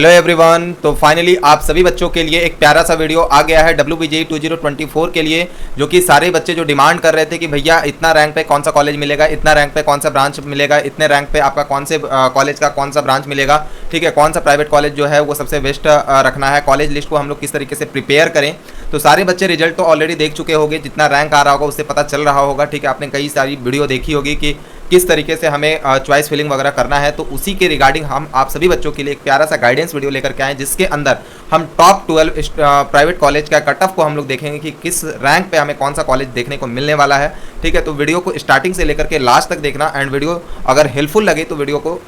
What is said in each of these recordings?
Hello everyone, तो finally आप सभी बच्चों के लिए एक प्यारा सा वीडियो आ गया है WBJE 2024 के लिए, जो कि सारे बच्चे जो डिमांड कर रहे थे कि भैया इतना रैंक पे कौन सा कॉलेज मिलेगा, इतना रैंक पे कौन सा ब्रांच मिलेगा, इतने रैंक पे आपका कौन से कॉलेज का कौन सा ब्रांच मिलेगा, ठीक है, कौन सा प्राइवेट कॉलेज जो है वो सबसे बेस्ट रखना है, कॉलेज लिस्ट को हम लोग किस तरीके से प्रिपेयर करें। तो सारे बच्चे रिजल्ट तो ऑलरेडी देख चुके होंगे, जितना रैंक आ रहा होगा उससे पता चल रहा होगा, ठीक है। आपने कई सारी वीडियो देखी होगी कि किस तरीके से हमें चॉइस फिलिंग वगैरह करना है। तो उसी के रिगार्डिंग हम आप सभी बच्चों के लिए एक प्यारा सा गाइडेंस वीडियो लेकर के आए, जिसके अंदर हम टॉप 12 प्राइवेट कॉलेज का कट ऑफ को हम लोग देखेंगे कि किस रैंक पे हमें कौन सा कॉलेज देखने को मिलने वाला है, ठीक है। तो वीडियो को स्टार्टिंग से लेकर के लास्ट तक देखना, एंड वीडियो अगर हेल्पफुल लगे तो वीडियो को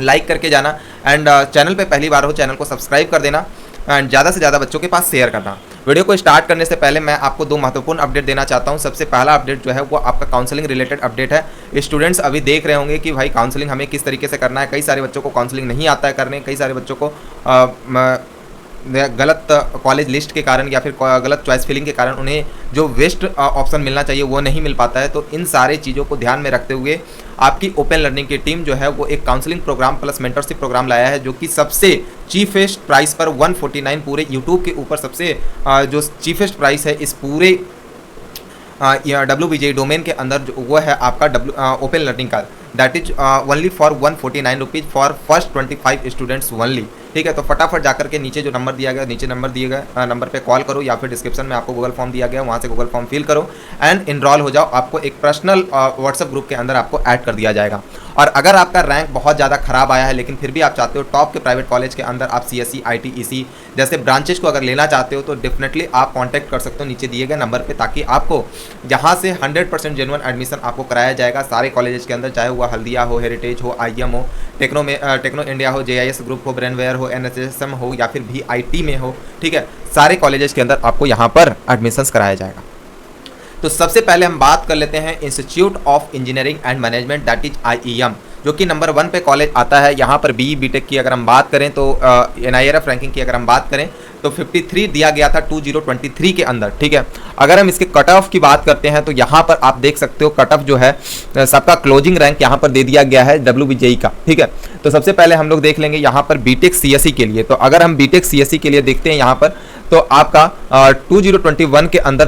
लाइक करके जाना, एंड चैनल पे पहली बार हो चैनल को सब्सक्राइब कर देना, एंड ज़्यादा से ज़्यादा बच्चों के पास शेयर करना। वीडियो को स्टार्ट करने से पहले मैं आपको दो महत्वपूर्ण अपडेट देना चाहता हूं। सबसे पहला अपडेट जो है वो आपका काउंसलिंग रिलेटेड अपडेट है। स्टूडेंट्स अभी देख रहे होंगे कि भाई काउंसलिंग हमें किस तरीके से करना है। कई सारे बच्चों को काउंसलिंग नहीं आता है करने, कई सारे बच्चों को गलत कॉलेज लिस्ट के कारण या फिर गलत चॉइस फिलिंग के कारण उन्हें जो बेस्ट ऑप्शन मिलना चाहिए वो नहीं मिल पाता है। तो इन सारे चीज़ों को ध्यान में रखते हुए आपकी ओपन लर्निंग की टीम जो है वो एक counselling programme plus mentorship programme लाया है, जो कि सबसे चीफेस्ट प्राइस पर 149 पूरे यूट्यूब के ऊपर सबसे जो चीफेस्ट प्राइस है इस पूरे WBJE डोमेन के अंदर जो वो है आपका ओपन लर्निंग का, that is only for 149 rupees for first 25 students only, ठीक है। तो फटाफट जाकर के नीचे जो नंबर दिया गया, नीचे नंबर दिए गए नंबर पे कॉल करो, या फिर डिस्क्रिप्शन में आपको गूगल फॉर्म दिया गया, वहाँ से गूगल फॉर्म फिल करो एंड इनरोल हो जाओ। आपको एक पर्सनल व्हाट्सएप ग्रुप के अंदर आपको ऐड कर दिया जाएगा। और अगर आपका रैंक बहुत ज़्यादा खराब आया है लेकिन फिर भी आप चाहते हो टॉप के प्राइवेट कॉलेज के अंदर आप CSE, IT, EC जैसे ब्रांचेज को अगर लेना चाहते हो, तो डेफिनेटली आप कॉन्टैक्ट कर सकते हो नीचे दिए गए नंबर पर, ताकि आपको जहाँ से 100% जेन्युइन एडमिशन आपको कराया जाएगा सारे कॉलेजेस के अंदर, चाहे वो हल्दिया हो, हेरिटेज हो, IM हो, टेक्नो इंडिया हो, JIS ग्रुप हो, ब्रेनवेयर हो, NSSM हो, या फिर VIT में हो, ठीक है। सारे कॉलेजेस के अंदर आपको यहाँ पर एडमिशन्स कराया जाएगा। तो सबसे पहले हम बात कर लेते हैं institute of engineering and management, that is IEM, जो कि नंबर 1 पे कॉलेज आता है। यहाँ पर BE BTech की अगर हम बात करें तो NIRF रैंकिंग की अगर हम बात करें तो 53 दिया गया था 2023 के अंदर, ठीक है। अगर हम इसके कट ऑफ की बात करते हैं तो यहाँ पर आप देख सकते हो कट ऑफ जो है सबका क्लोजिंग रैंक यहाँ पर दे दिया गया है WBJE का, ठीक है। तो सबसे पहले हम लोग देख लेंगे यहाँ पर BTech CSE के लिए। तो अगर हम BTech CSE के लिए देखते हैं यहाँ पर, तो आपका 2021 के अंदर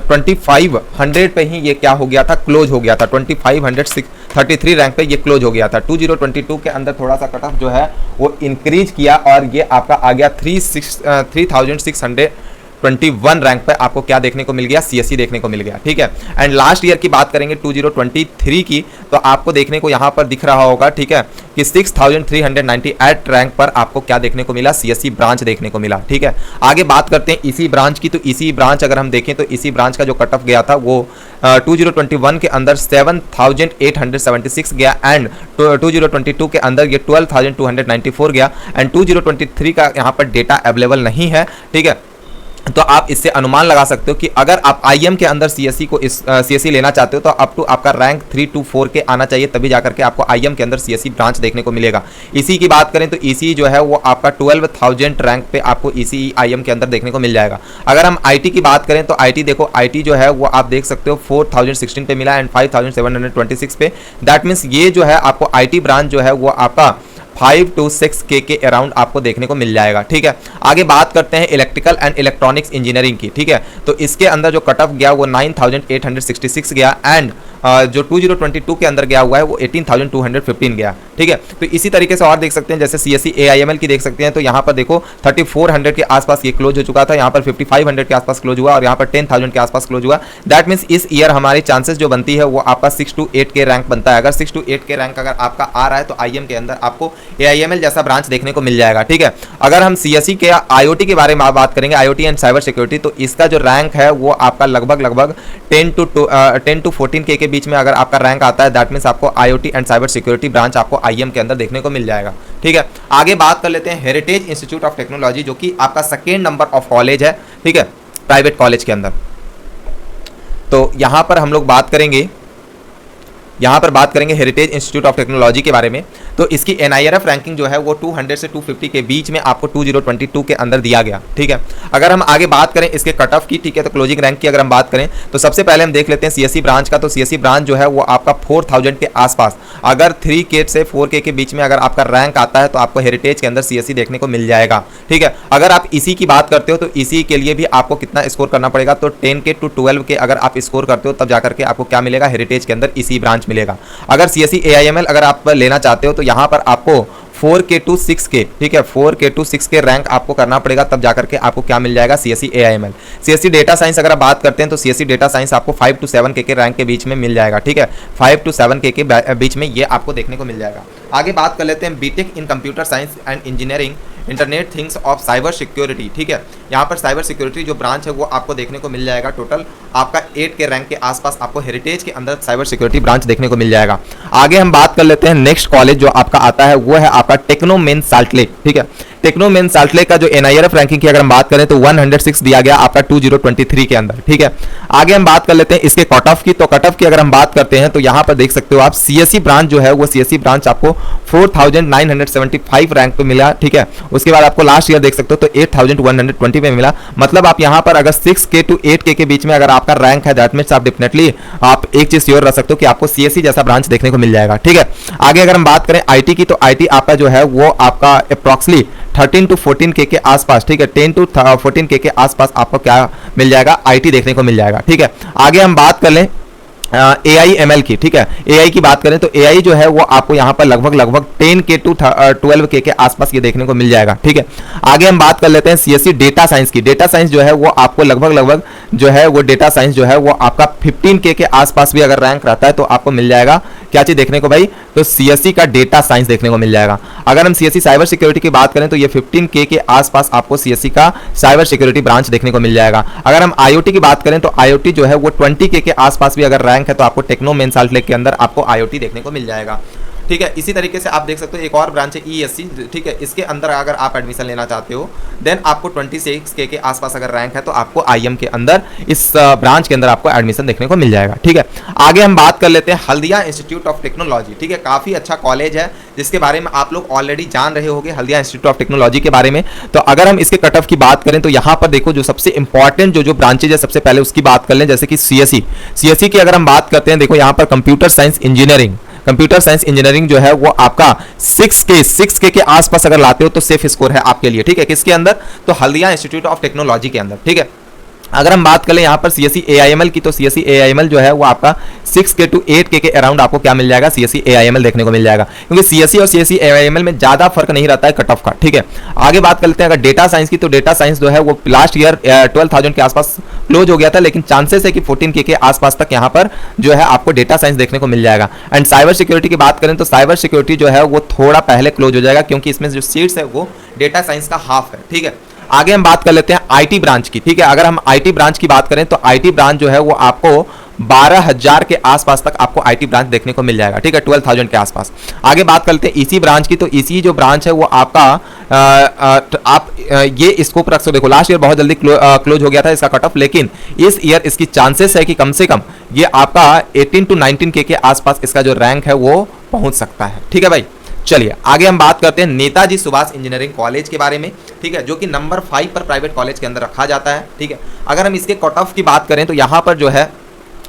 2500 पे ही ये क्या हो गया था, क्लोज हो गया था। 2533 रैंक पे ये क्लोज हो गया था। 2022 के अंदर थोड़ा सा कट ऑफ जो है वो इंक्रीज किया और ये आपका आ गया 3621 रैंक पे आपको क्या देखने को मिल गया, CSE देखने को मिल गया, ठीक है। एंड लास्ट ईयर की बात करेंगे 2023 की, तो आपको देखने को यहाँ पर दिख रहा होगा, ठीक है, कि 6398 रैंक पर आपको क्या देखने को मिला, CSE ब्रांच देखने को मिला, ठीक है। आगे बात करते हैं EC ब्रांच की। तो EC ब्रांच अगर हम देखें तो EC ब्रांच का जो कट ऑफ गया था वो 2021 के अंदर 7876 गया, एंड 2022 के अंदर ये 12294 गया, एंड 2023 का यहाँ पर डेटा अवेलेबल नहीं है, ठीक है। तो आप इससे अनुमान लगा सकते हो कि अगर आप IM के अंदर CSE लेना चाहते हो तो अप टू आपका रैंक 3 to 4 के आना चाहिए, तभी जाकर के आपको IM के अंदर CSE ब्रांच देखने को मिलेगा। EC की बात करें तो EC जो है वो आपका 12,000 रैंक पे आपको EC IM के अंदर देखने को मिल जाएगा। अगर हम IT की बात करें तो IT देखो, IT जो है वो आप देख सकते हो 4016 पे मिला एंड 5726 पे। दैट मीन्स ये जो है आपको IT ब्रांच जो है वो आपका 5 to 6K के अराउंड आपको देखने को मिल जाएगा, ठीक है। आगे बात करते हैं इलेक्ट्रिकल एंड इलेक्ट्रॉनिक्स इंजीनियरिंग की, ठीक है। तो इसके अंदर जो कट ऑफ गया वो 9866 गया, एंड जो 2022 के अंदर गया हुआ है वो 18215 गया, ठीक है। तो इसी तरीके से और देख सकते हैं, जैसे CSE AIML की देख सकते हैं, तो यहाँ पर देखो 3400 के आसपास ये क्लोज हो चुका था, यहाँ पर 5500 के आसपास क्लोज हुआ और यहाँ पर 10000 के आसपास क्लोज हुआ। दैट मीन्स इस ईयर हमारी चांसेस जो बनती है वो आपका 6 to 8 के रैंक बनता है। अगर 6 to 8 के रैंक अगर आपका आ रहा है तो IM के अंदर आपको AIML जैसा ब्रांच देखने को मिल जाएगा, ठीक है। अगर हम CSE के IoT के बारे में बात करेंगे, IoT एंड साइबर सिक्योरिटी, तो इसका जो रैंक है वो आपका लगभग 10 to 14K के बीच में अगर आपका रैंक आता है, दैट मीन्स आपको IoT and cyber security branch आपको IM के अंदर देखने को मिल जाएगा, ठीक है। आगे बात कर लेते हैं हेरिटेज इंस्टीट्यूट ऑफ टेक्नोलॉजी, जो कि आपका 2nd नंबर ऑफ कॉलेज है, ठीक है, प्राइवेट कॉलेज के अंदर। तो यहाँ पर हम लोग बात करेंगे हेरिटेज इंस्टीट्यूट ऑफ टेक्नोलॉजी के बारे में। तो इसकी NIRF रैंकिंग जो है वो 200 से 250 के बीच में आपको 2022 के अंदर दिया गया, ठीक है। अगर हम आगे बात करें इसके कट ऑफ की, ठीक है, तो क्लोजिंग रैंक की अगर हम बात करें तो सबसे पहले हम देख लेते हैं CSE ब्रांच का। तो CSE ब्रांच जो है वो आपका 4000 के आसपास, अगर 3K से 4K के बीच में अगर आपका रैंक आता है तो आपको हेरिटेज के अंदर CSE देखने को मिल जाएगा, ठीक है। अगर आप इसी की बात करते हो तो इसी के लिए भी आपको कितना स्कोर करना पड़ेगा, तो 10K to 12K अगर आप स्कोर करते हो तब जाकर के आपको क्या मिलेगा, हेरिटेज के अंदर इसी ब्रांच मिलेगा। अगर CSE AIML अगर आप लेना चाहते हो तो यहाँ पर आपको 4K to 6K, ठीक है, 4K to 6K रैंक आपको करना पड़ेगा, तब जाकर के आपको क्या मिल जाएगा, CSE AIML। CSE data science अगर आप बात करते हैं तो CSE डेटा साइंस आपको 5 to 7K के रैंक के बीच में मिल जाएगा, ठीक है, 5 to 7K के बीच में ये आपको देखने को मिल जाएगा। आगे बात कर लेते हैं BTech in computer science and engineering internet things of cyber security, ठीक है। यहाँ पर साइबर सिक्योरिटी जो ब्रांच है वो आपको देखने को मिल जाएगा, टोटल आपका 8 के रैंक के आसपास आपको हेरिटेज के अंदर साइबर सिक्योरिटी ब्रांच देखने को मिल जाएगा। आगे हम बात कर लेते हैं नेक्स्ट कॉलेज जो आपका आता है वो है आपका टेक्नो मेन साल्ट लेक, ठीक है। टेक्नो मेन साल्ट लेक का जो NIRF रैंकिंग की अगर हम बात करें तो 106 दिया गया आपका 2023 के अंदर, ठीक है। आगे हम बात कर लेते हैं इसके कट ऑफ की। तो कट ऑफ की अगर हम बात करते हैं तो यहाँ पर देख सकते हो आप CSE ब्रांच जो है वो CSE ब्रांच आपको 4975 रैंक पे मिला, ठीक है। उसके बाद आपको लास्ट ईयर देख सकते हो तो 8120 पे मिला। मतलब आप यहाँ पर अगर 6K to 8K के बीच में अगर आपका रैंक है, दैट मींस आप डेफिनेटली आप एक चीज श्योर रख सकते हो कि आपको CSE जैसा ब्रांच देखने को मिल जाएगा, ठीक है। आगे अगर हम बात करें IT की तो IT आपका जो है वो आपका अप्रॉक्सली 13 to 14K के आसपास, ठीक है, 10 to 14K के आसपास आपको क्या मिल जाएगा, IT देखने को मिल जाएगा, ठीक है। आगे हम बात कर लें AIML की, ठीक है। AI की बात करें तो AI जो है वो आपको यहाँ पर लगभग 10K to 12K के आसपास ये देखने को मिल जाएगा, ठीक है। आगे हम बात कर लेते हैं CSE डेटा साइंस की। डेटा साइंस जो है वो आपको लगभग जो है वो डेटा साइंस जो है वो आपका 15K के आसपास भी अगर रैंक रहता है तो आपको मिल जाएगा क्या चीज देखने को भाई, तो CSE का डेटा साइंस देखने को मिल जाएगा। अगर हम CSE साइबर सिक्योरिटी की बात करें तो ये 15K के आसपास आपको CSE का साइबर सिक्योरिटी ब्रांच देखने को मिल जाएगा। अगर हम IoT की बात करें तो IoT जो है वो 20K के आसपास भी अगर रैंक है तो आपको टेक्नो मेन साल्ट लेक के अंदर आपको IoT देखने को मिल जाएगा, ठीक है। इसी तरीके से आप देख सकते हो एक और ब्रांच है ESC, ठीक है। इसके अंदर अगर आप एडमिशन लेना चाहते हो देन आपको 26K के आसपास अगर रैंक है तो आपको IM के अंदर इस ब्रांच के अंदर आपको एडमिशन देखने को मिल जाएगा, ठीक है। आगे हम बात कर लेते हैं हल्दिया इंस्टीट्यूट ऑफ टेक्नोलॉजी, ठीक है। काफी अच्छा कॉलेज है जिसके बारे में आप लोग ऑलरेडी जान रहे होंगे, हल्दिया इंस्टीट्यूट ऑफ टेक्नोलॉजी के बारे में। तो अगर हम इसके कट ऑफ की बात करें तो यहाँ पर देखो जो सबसे इंपॉर्टेंट जो ब्रांचेज है सबसे पहले उसकी बात कर लें, जैसे कि CSE की अगर हम बात करते हैं, देखो यहाँ पर कंप्यूटर साइंस इंजीनियरिंग जो है वो आपका 6K के आसपास अगर लाते हो तो सेफ स्कोर है आपके लिए, ठीक है। किसके अंदर, तो हल्दिया इंस्टीट्यूट ऑफ टेक्नोलॉजी के अंदर, ठीक है। अगर हम बात करें यहाँ पर CSE AIML की तो CSE AIML जो है वो आपका 6K to 8K के अराउंड आपको क्या मिल जाएगा, CSE AIML देखने को मिल जाएगा, क्योंकि CSE और CSE AIML में ज्यादा फर्क नहीं रहता है कट ऑफ का, ठीक है। आगे बात करते हैं अगर डेटा साइंस की तो डेटा साइंस जो है वो लास्ट ईयर 12,000 के आसपास क्लोज हो गया था, लेकिन चांसेस है कि 14K के आसपास तक यहाँ पर जो है आपको डेटा साइंस देखने को मिल जाएगा। एंड साइबर सिक्योरिटी की बात करें तो साइबर सिक्योरिटी जो है वो थोड़ा पहले क्लोज हो जाएगा क्योंकि इसमें जो सीट्स है वो डेटा साइंस का हाफ है, ठीक है। आगे हम बात कर लेते हैं IT ब्रांच की, ठीक है। अगर हम IT ब्रांच की बात करें तो IT ब्रांच जो है वो आपको 12,000 के आसपास तक आपको IT ब्रांच देखने को मिल जाएगा, ठीक है, 12,000 के आसपास। आगे बात करते हैं EC ब्रांच की तो EC जो ब्रांच है वो आपका आप ये स्कोप रख सकते हो। देखो लास्ट ईयर बहुत जल्दी क्लोज हो गया था इसका कट ऑफ, लेकिन इस ईयर इसकी चांसेस है कि कम से कम ये आपका 18 to 19K के आसपास इसका जो रैंक है वो पहुंच सकता है, ठीक है भाई। चलिए आगे हम बात करते हैं नेताजी सुभाष इंजीनियरिंग कॉलेज के बारे में, ठीक है, जो कि नंबर 5 पर प्राइवेट कॉलेज के अंदर रखा जाता है, ठीक है। अगर हम इसके कट ऑफ की बात करें तो यहाँ पर जो है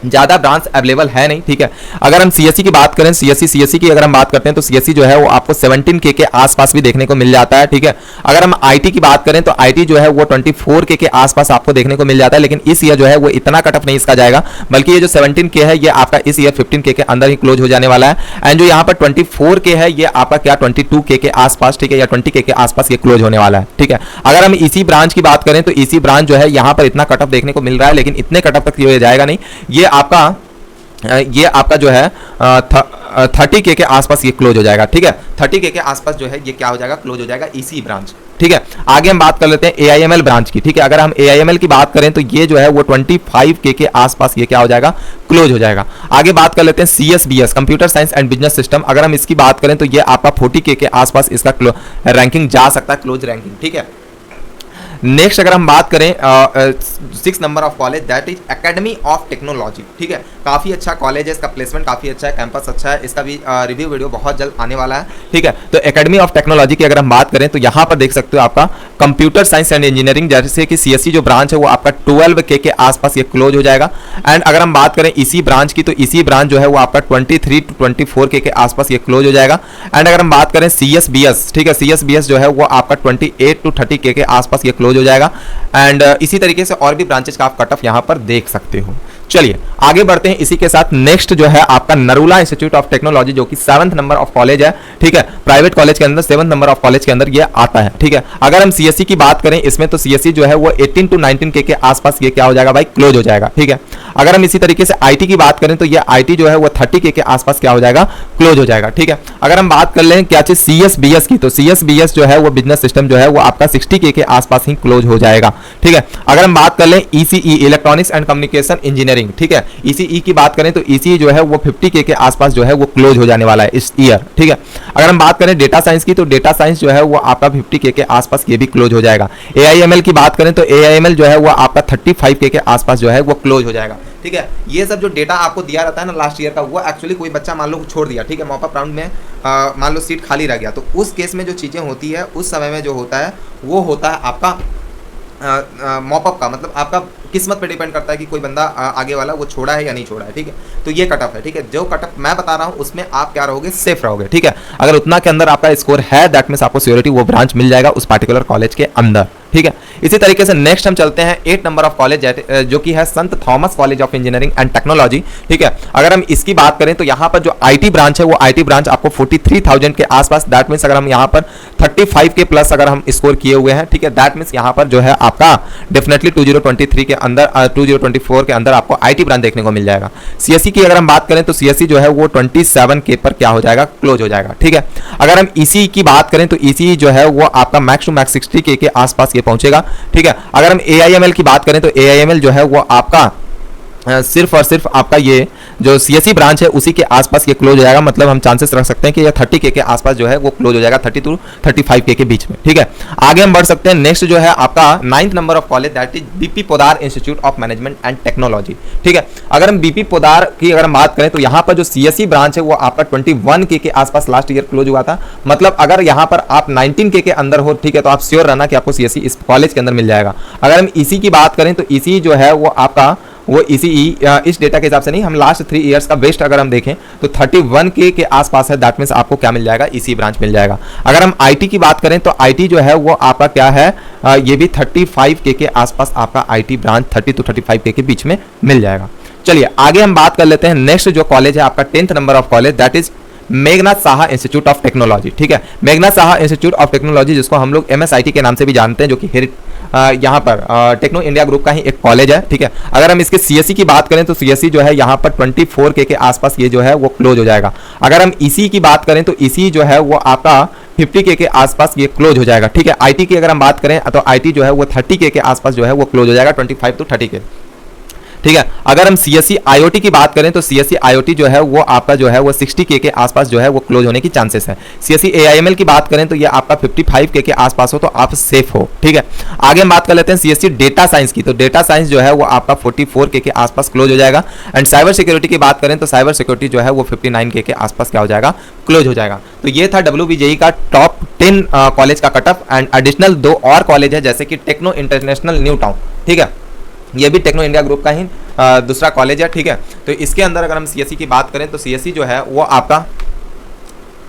ज़्यादा ब्रांच अवेलेबल है नहीं, ठीक है। अगर हम CSE की बात करें, CSE की अगर हम बात करते हैं तो CSE जो है वो आपको 17K के आसपास भी देखने को मिल जाता है, ठीक है। अगर हम IT की बात करें तो IT जो है वो 24K के आसपास आपको देखने को मिल जाता है, लेकिन इस ईयर जो है वो इतना कट ऑफ नहीं इसका जाएगा, बल्कि ये जो 17K है ये आपका इस ईयर 15K के अंदर ही क्लोज हो जाने वाला है। एंड जो यहाँ पर 24K है ये आपका क्या 22K के आसपास, ठीक है, या 20K के आसपास ये क्लोज होने वाला है, ठीक है। अगर हम इसी ब्रांच की बात करें तो इसी ब्रांच जो है यहाँ पर इतना कट ऑफ देखने को मिल रहा है, लेकिन इतने कट ऑफ तक ये जाएगा नहीं, ये आपका जो है 30K के आसपास ये क्लोज हो जाएगा, ठीक है। 30K के आसपास जो है ये क्या हो जाएगा, क्लोज हो जाएगा EC ब्रांच, ठीक है। आगे हम बात कर लेते हैं AIML ब्रांच की, ठीक है। अगर हम AIML की बात करें तो ये जो है वो 25K के आसपास ये क्या हो जाएगा, क्लोज हो जाएगा। आगे बात कर लेते हैं CSBS computer science and business system. अगर हम इसकी बात करें तो ये आपका 40K के आसपास इसका रैंकिंग जा सकता है, क्लोज रैंकिंग, ठीक है। नेक्स्ट अगर हम बात करें 6 number of college that is academy of technology, ठीक है, काफ़ी अच्छा कॉलेज है, इसका प्लेसमेंट काफ़ी अच्छा है, कैंपस अच्छा है, इसका भी रिव्यू वीडियो बहुत जल्द आने वाला है, ठीक है। तो एकेडमी ऑफ टेक्नोलॉजी की अगर हम बात करें तो यहाँ पर देख सकते हो आपका कंप्यूटर साइंस एंड इंजीनियरिंग, जैसे कि सीएससी जो ब्रांच है वो आपका 12K के आसपास ये क्लोज हो जाएगा। एंड अगर हम बात करें इसी ब्रांच की तो इसी ब्रांच जो है वो आपका 23 to 24K के आसपास ये क्लोज हो जाएगा। एंड अगर हम बात करें CSBS, ठीक है, CSBS जो है वो आपका 28 to 30K के आसपास ये क्लोज हो जाएगा। एंड इसी तरीके से और भी ब्रांचेस का आप कट ऑफ यहाँ पर देख सकते हो। चलिए आगे बढ़ते हैं इसी के साथ। नेक्स्ट जो है आपका नरूला इंस्टीट्यूट ऑफ टेक्नोलॉजी, जो कि 7th नंबर ऑफ कॉलेज है, ठीक है, प्राइवेट कॉलेज के अंदर 7th नंबर ऑफ कॉलेज के अंदर ये आता है, ठीक है। अगर हम सीएससी की बात करें इसमें तो सीएससी जो है वो 18 to 19K के आसपास ये क्या हो जाएगा भाई, क्लोज हो जाएगा, ठीक है। अगर हम इसी तरीके से आईटी की बात करें तो ये आईटी जो है वो 30K के आसपास क्या हो जाएगा, क्लोज हो जाएगा, ठीक है। अगर हम बात कर लें क्या चीज CSBS की तो CSBS जो है वो बिजनेस सिस्टम जो है वो आपका 60K के आसपास ही क्लोज हो जाएगा, ठीक है। अगर हम बात कर लें ECE electronics and communication engineering, ठीक है, ECE की बात करें तो ECE जो है वो 50K के आसपास जो है वो क्लोज हो जाने वाला है इस ईयर, ठीक है। अगर हम बात करें डेटा साइंस की तो डेटा साइंस जो है वो आपका 50K के आसपास ये भी क्लोज हो जाएगा। AIML की बात करें तो AIML जो है वो आपका 35K के आसपास जो है वो क्लोज हो जाएगा, ठीक है। ये सब जो डेटा आपको दिया रहता है ना लास्ट ईयर का, वो एक्चुअली कोई बच्चा मान लो छोड़ दिया, ठीक है, मॉपअप राउंड में मान लो सीट खाली रह गया, तो उस केस में जो चीज़ें होती है उस समय में जो होता है वो होता है आपका मॉपअप का, मतलब आपका किस्मत पे डिपेंड करता है कि कोई बंदा आगे वाला वो छोड़ा है या नहीं छोड़ा है, ठीक है। तो ये कटअप है, ठीक है, जो कटअप मैं बता रहा हूँ उसमें आप क्या रहोगे, सेफ रहोगे, ठीक है। अगर उतना के अंदर आपका स्कोर है दैट मीन्स आपको सिक्योरिटी वो ब्रांच मिल जाएगा उस पार्टिकुलर कॉलेज के अंदर, ठीक है। इसी तरीके से नेक्स्ट हम चलते हैं 8 नंबर ऑफ कॉलेज जो कि है संत Thomas college of engineering and technology, ठीक है। अगर हम इसकी बात करें तो यहाँ पर जो आईटी ब्रांच है वो आईटी ब्रांच आपको 43,000 के आसपास, दैट मीन्स अगर हम यहाँ पर 35K प्लस अगर हम स्कोर किए हुए हैं, ठीक है, दैट मीन्स यहाँ पर जो है आपका डेफिनेटली 2023 के अंदर 2024 के अंदर आपको आईटी ब्रांच देखने को मिल जाएगा। सीएससी की अगर हम बात करें तो सीएससी जो है वो 27K पर क्या हो जाएगा, क्लोज हो जाएगा, ठीक है। अगर हम ईसी की बात करें तो ईसी जो है वो आपका मैक्स टू मैक्स 60K के आसपास ये पहुंचेगा, ठीक है। अगर हम AIML की बात करें तो AIML जो है वो आपका सिर्फ और सिर्फ आपका ये जो सीएससी ब्रांच है उसी के आसपास ये क्लोज हो जाएगा, मतलब हम चांसेस रख सकते हैं कि ये 30K के आसपास जो है वो क्लोज हो जाएगा, 30 to 35K के बीच में, ठीक है। आगे हम बढ़ सकते हैं। नेक्स्ट जो है आपका 9th number of college that is BP Podar institute of management and technology, ठीक है। अगर हम बीपी पोदार की अगर हम बात करें तो यहाँ पर जो सीएससी ब्रांच है वो आपका 21K के आसपास लास्ट ईयर क्लोज हुआ था, मतलब अगर यहाँ पर आप 19K के अंदर हो, ठीक है, तो आप श्योर रहना कि आपको सीएससी इस कॉलेज के अंदर मिल जाएगा। अगर हम ईसी की बात करें तो ईसी जो है वो आपका वो इस डेटा के हिसाब से नहीं, हम लास्ट 3 इयर्स का बेस्ट अगर हम देखें तो 31K के आसपास है, दैट मीन्स आपको क्या मिल जाएगा, इसी ब्रांच मिल जाएगा। अगर हम आईटी की बात करें तो आईटी जो है वो आपका क्या है, ये भी 35K के आसपास आपका आईटी ब्रांच 30 to 35K के बीच में मिल जाएगा। चलिए आगे हम बात कर लेते हैं। नेक्स्ट जो कॉलेज है आपका 10th number of college that is Meghnath Saha institute of technology, ठीक है। Meghnath Saha institute of technology जिसको हम लोग MSIT के नाम से भी जानते हैं, जो कि यहाँ पर टेक्नो इंडिया ग्रुप का ही एक कॉलेज है, ठीक है। अगर हम इसके सीएससी की बात करें तो सीएससी जो है यहाँ पर 24K के आसपास ये जो है वो क्लोज हो जाएगा। अगर हम ईसी की बात करें तो ईसी जो है वो आपका 50K के आसपास ये क्लोज हो जाएगा, ठीक है। आईटी की अगर हम बात करें तो आईटी जो है वो 30K के आसपास जो है वो क्लोज हो जाएगा, 25 to 30K, ठीक है। अगर हम सीएससी आईओटी की बात करें तो सीएससी आईओटी जो है वो आपका जो है वो 60K के आसपास जो है वो क्लोज होने की चांसेस है। सीएससी AIML की बात करें तो ये आपका 55K के आसपास हो तो आप सेफ हो, ठीक है। आगे हम बात कर लेते हैं सीएससी डेटा साइंस की, तो डेटा साइंस जो है वो आपका 44K के आसपास क्लोज हो जाएगा। एंड साइबर सिक्योरिटी की बात करें तो साइबर सिक्योरिटी जो है वो 59K के आसपास क्या हो जाएगा, क्लोज हो जाएगा। तो ये था WBJE का टॉप 10 कॉलेज का कटअप। एंड एडिशनल 2 और कॉलेज है जैसे कि टेक्नो इंटरनेशनल न्यू टाउन, ठीक है, ये भी टेक्नो इंडिया ग्रुप का ही दूसरा कॉलेज है, ठीक है। तो इसके अंदर अगर हम सीएससी की बात करें तो सीएससी जो है वो आपका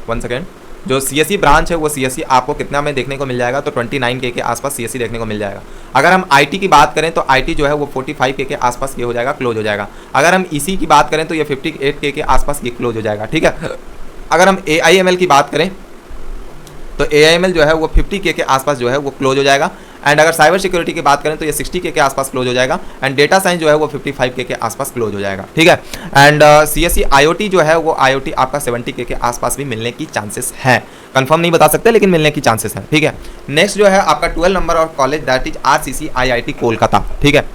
1 सेकेंड जो सीएससी ब्रांच है वो सीएससी आपको कितना में देखने को मिल जाएगा, तो 29K के आसपास सीएससी देखने को मिल जाएगा। अगर हम आईटी की बात करें तो आईटी जो है वो 45K के आसपास ये हो जाएगा, क्लोज हो जाएगा। अगर हम ईसी की बात करें तो ये 58K के आसपास ये क्लोज हो जाएगा, ठीक है। अगर हम AIML की बात करें तो AIML जो है वो 50K के आसपास जो है वो क्लोज हो जाएगा। एंड अगर साइबर सिक्योरिटी की बात करें तो ये 60K के आसपास क्लोज हो जाएगा। एंड डेटा साइंस जो है वो 55K के आसपास क्लोज हो जाएगा, ठीक है। एंड सीएससी आईओटी जो है वो आईओटी आपका 70K के आसपास भी मिलने की चांसेस है, कंफर्म नहीं बता सकते लेकिन मिलने की चांसेस है, ठीक है। नेक्स्ट जो है आपका 12 number of college that is RCC IIT Kolkata, ठीक है।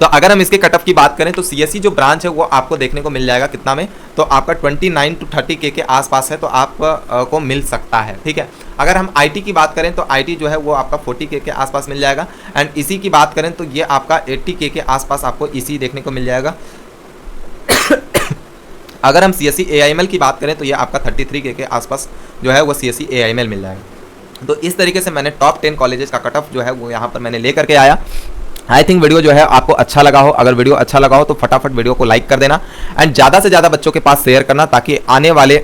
तो अगर हम इसके कट ऑफ की बात करें तो सीएससी जो ब्रांच है वो आपको देखने को मिल जाएगा कितना में, तो आपका 29 to 30K के आसपास है, तो आप को मिल सकता है, ठीक है। अगर हम आईटी की बात करें तो आईटी जो है वो आपका 40K के आसपास मिल जाएगा। एंड इसी की बात करें तो ये आपका 80K के आसपास आपको इसी देखने को मिल जाएगा। अगर हम सीएससी एआईएमएल की बात करें तो ये आपका 33K के आसपास जो है वो सीएससी एआईएमएल मिल जाएगा। तो इस तरीके से मैंने टॉप 10 कॉलेजेस का कट ऑफ जो है वो यहाँ पर मैंने लेकर के आया। आई थिंक वीडियो जो है आपको अच्छा लगा हो। अगर वीडियो अच्छा लगा हो तो फटाफट वीडियो को लाइक कर देना एंड ज़्यादा से ज़्यादा बच्चों के पास शेयर करना, ताकि आने वाले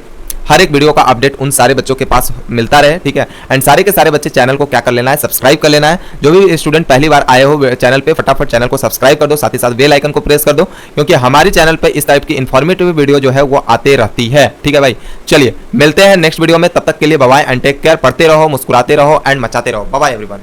हर एक वीडियो का अपडेट उन सारे बच्चों के पास मिलता रहे, ठीक है। एंड सारे के सारे बच्चे चैनल को क्या कर लेना है, सब्सक्राइब कर लेना है। जो भी स्टूडेंट पहली बार आए हो चैनल पे, फटाफट चैनल को सब्सक्राइब कर दो, साथ ही साथ बेल आइकन को प्रेस कर दो, क्योंकि हमारे चैनल पे इस टाइप की इन्फॉर्मेटिव वीडियो जो है वो आते रहती है, ठीक है भाई। चलिए मिलते हैं नेक्स्ट वीडियो में, तब तक के लिए bye bye and take care. पढ़ते रहो, मुस्कुराते रहो एंड मचाते रहो। Bye bye everyone.